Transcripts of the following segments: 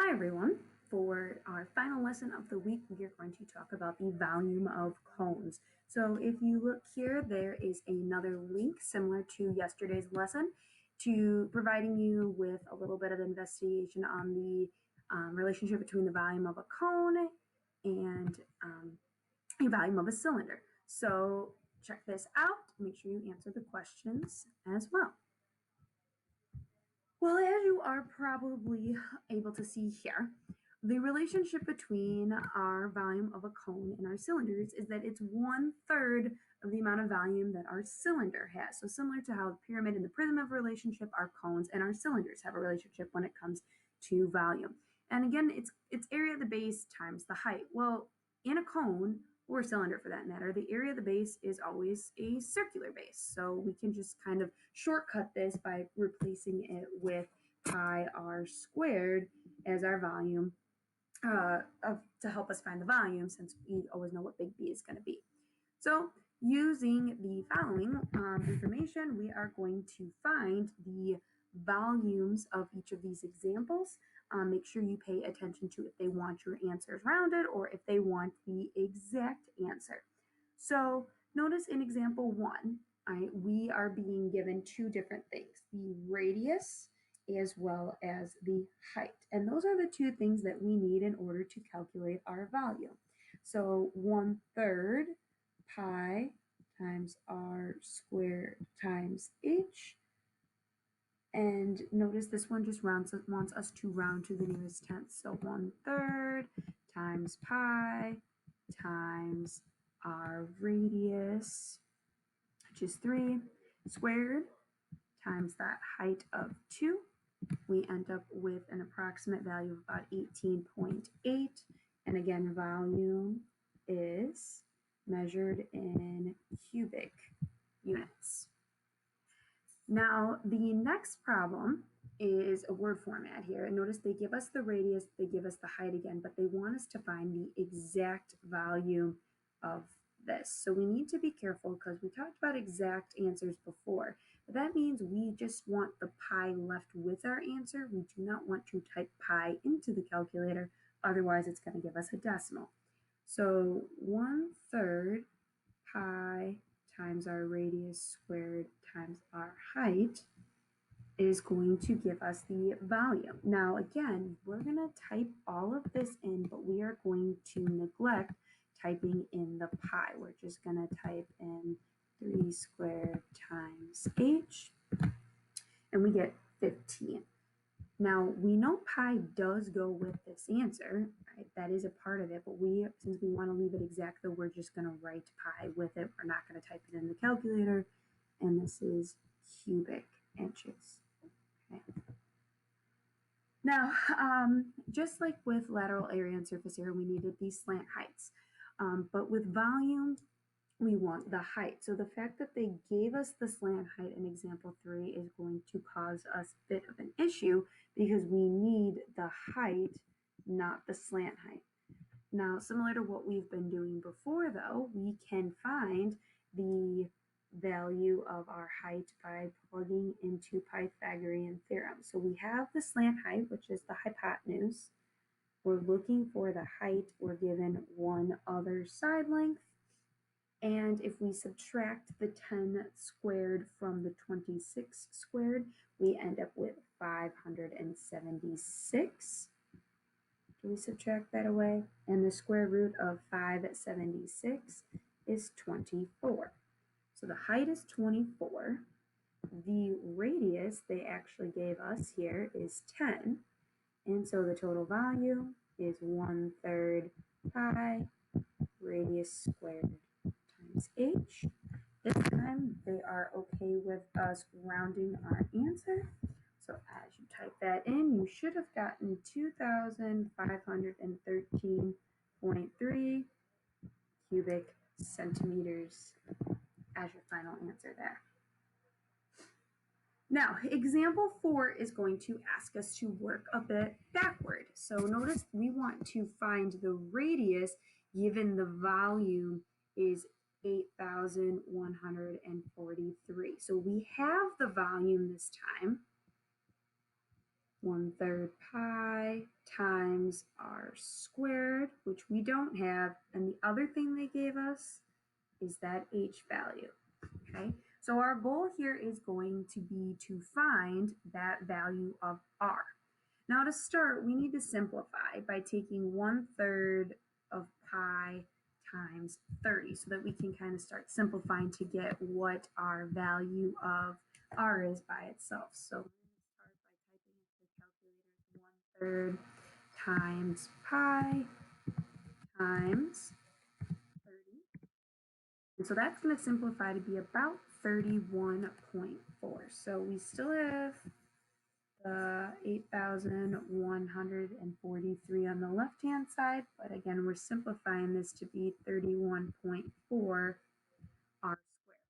Hi everyone. For our final lesson of the week, we are going to talk about the volume of cones. So if you look here, there is another link similar to yesterday's lesson to providing you with a little bit of investigation on the relationship between the volume of a cone and a volume of a cylinder. So check this out. Make sure you answer the questions as well. Well, as you are probably able to see here, the relationship between our volume of a cone and our cylinders is that it's 1/3 of the amount of volume that our cylinder has. So similar to how the pyramid and the prism have a relationship, our cones and our cylinders have a relationship when it comes to volume. And again, it's area of the base times the height. Well, in a cone, or a cylinder for that matter, the area of the base is always a circular base. So we can just kind of shortcut this by replacing it with pi r squared as our volume to help us find the volume, since we always know what big B is going to be. So using the following information, we are going to find the volumes of each of these examples. Make sure you pay attention to if they want your answers rounded or if they want the exact answer. So notice in example 1, we are being given two different things, the radius as well as the height. And those are the two things that we need in order to calculate our volume. So 1/3 pi times r squared times h. And notice this one just wants us to round to the nearest tenth. So 1/3 times pi times our radius, which is 3, squared times that height of 2. We end up with an approximate value of about 18.8. And again, volume is measured in cubic units. Now, the next problem is a word format here. And notice they give us the radius, they give us the height again, but they want us to find the exact volume of this. So we need to be careful because we talked about exact answers before. But that means we just want the pi left with our answer. We do not want to type pi into the calculator, otherwise it's going to give us a decimal. So 1/3 pi times our radius squared times our height is going to give us the volume. Now again, we're going to type all of this in, but we are going to neglect typing in the pi. We're just going to type in 3 squared times h, and we get 15. Now, we know pi does go with this answer, right? That is a part of it, but since we want to leave it exact, though, we're just going to write pi with it. We're not going to type it in the calculator, and this is cubic inches. Okay. Now, just like with lateral area and surface area, we needed these slant heights. But with volume, we want the height. So the fact that they gave us the slant height in example 3 is going to cause us a bit of an issue because we need the height, not the slant height. Now, similar to what we've been doing before, though, we can find the value of our height by plugging into Pythagorean theorem. So we have the slant height, which is the hypotenuse. We're looking for the height. We're given one other side length. And if we subtract the 10 squared from the 26 squared, we end up with 576. Do we subtract that away? And the square root of 576 is 24. So the height is 24. The radius they actually gave us here is 10. And so the total volume is 1/3 pi radius squared times h. This time they are okay with us rounding our answer. So as you type that in, you should have gotten 2,513.3 cubic centimeters as your final answer there. Now, example 4 is going to ask us to work a bit backward. So notice we want to find the radius given the volume is 8,143. So we have the volume this time. 1/3 pi times r squared, which we don't have. And the other thing they gave us is that h value. Okay, so our goal here is going to be to find that value of r. Now to start, we need to simplify by taking 1/3 of pi times 30 so that we can kind of start simplifying to get what our value of r is by itself. So we're going to start by typing into the calculator 1/3 times pi times 30. And so that's going to simplify to be about 31.4. So we still have the 8,143 on the left-hand side, but again, we're simplifying this to be 31.4 r squared.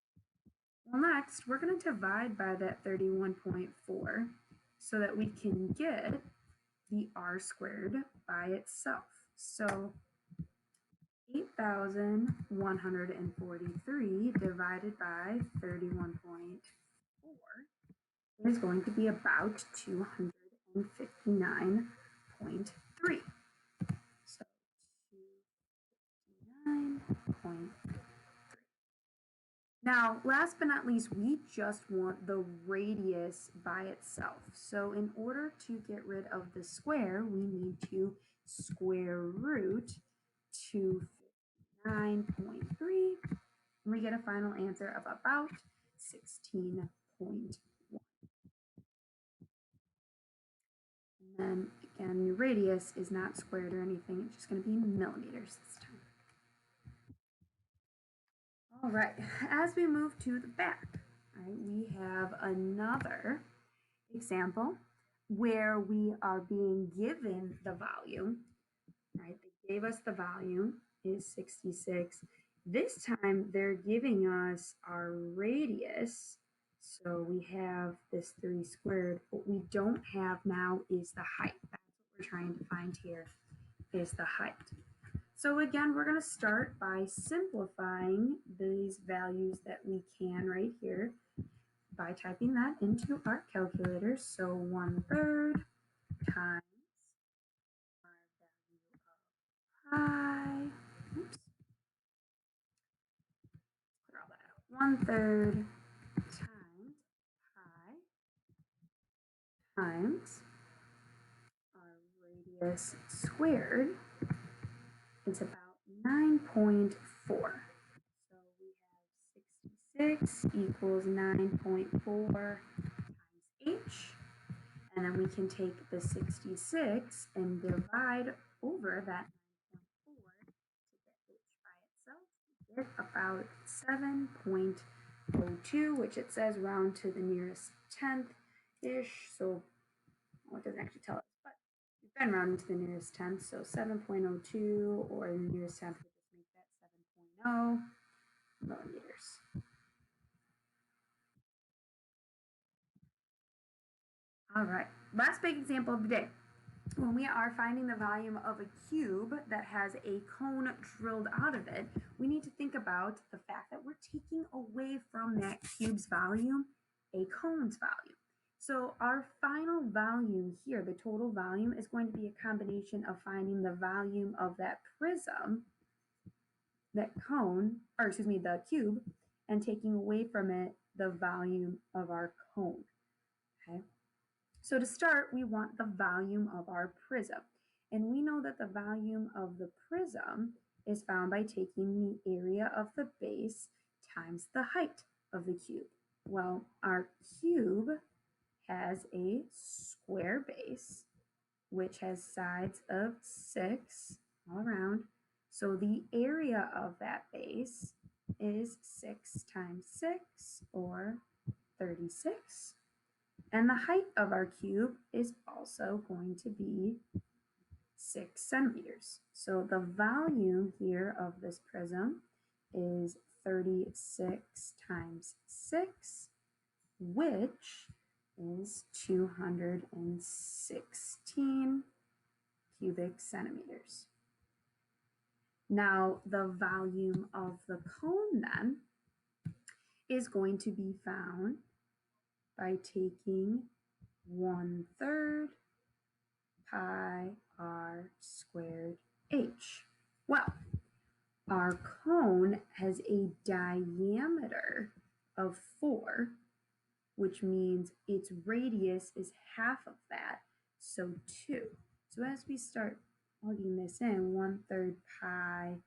Well, next, we're going to divide by that 31.4 so that we can get the r squared by itself. So 8,143 divided by 31.4 is going to be about 259.3. So 259.3. Now, last but not least, we just want the radius by itself. So in order to get rid of the square, we need to square root 259.3, and we get a final answer of about 16.1. And then again, your radius is not squared or anything, it's just going to be millimeters this time. All right, as we move to the back, right, we have another example where we are being given the value, right? They gave us the value is 66. This time they're giving us our radius. So we have this 3 squared. What we don't have now is the height. That's what we're trying to find here, is the height. So again, we're going to start by simplifying these values that we can right here by typing that into our calculator. So 1/3 times our value of pi. Oops. Clear all that out. 1/3 times pi times our radius squared. It's about 9.4. So we have 66 equals 9.4 times h. And then we can take the 66 and divide over that 9.4 to get h by itself. We get about 7.02, which it says round to the nearest tenth-ish. So, well, it doesn't actually tell us, but we've been rounding to the nearest tenth. So 7.02 or the nearest tenth would just make that 7.0 millimeters. All right, last big example of the day. When we are finding the volume of a cube that has a cone drilled out of it, we need to think about the fact that we're taking away from that cube's volume a cone's volume. So our final volume here, the total volume, is going to be a combination of finding the volume of that prism, that cone, or excuse me, the cube, and taking away from it the volume of our cone. Okay. So to start, we want the volume of our prism. And we know that the volume of the prism is found by taking the area of the base times the height of the cube. Well, our cube has a square base, which has sides of 6 all around. So the area of that base is 6 times 6, or 36. And the height of our cube is also going to be 6 centimeters. So the volume here of this prism is 36 times 6, which is 216 cubic centimeters. Now the volume of the cone then is going to be found by taking 1/3 pi r squared h. Well, our cone has a diameter of 4, which means its radius is half of that, so 2. So as we start plugging this in, 1/3 pi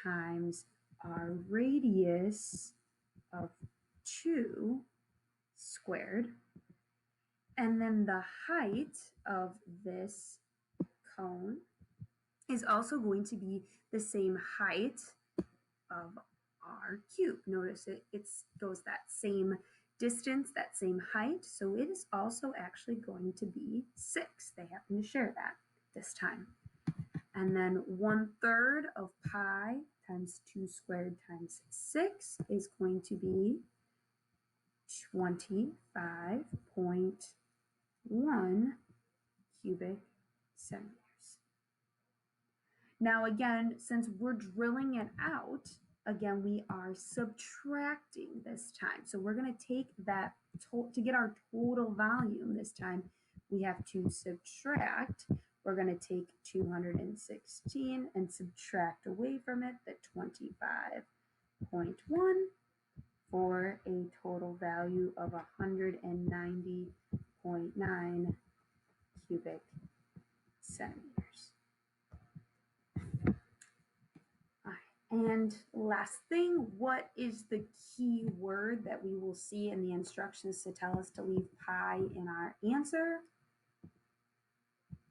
times our radius of 2 squared, and then the height of this cone is also going to be the same height of our cube. Notice it goes that same distance, that same height, so it is also actually going to be 6. They happen to share that this time. And then 1/3 of pi times 2 squared times 6 is going to be 25.1 cubic centimeters. Now again, since we're drilling it out, again, we are subtracting this time. So we're going to take that, to get our total volume this time, we have to subtract. We're going to take 216 and subtract away from it the 25.1 for a total value of 190.9 cubic centimeters. And last thing, what is the key word that we will see in the instructions to tell us to leave pi in our answer?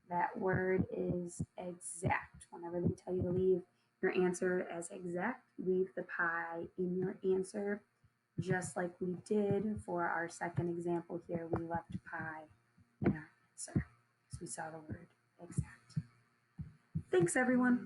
That word is exact. Whenever they tell you to leave your answer as exact, leave the pi in your answer, just like we did for our second example here. We left pi in our answer because we saw the word exact. Thanks, everyone.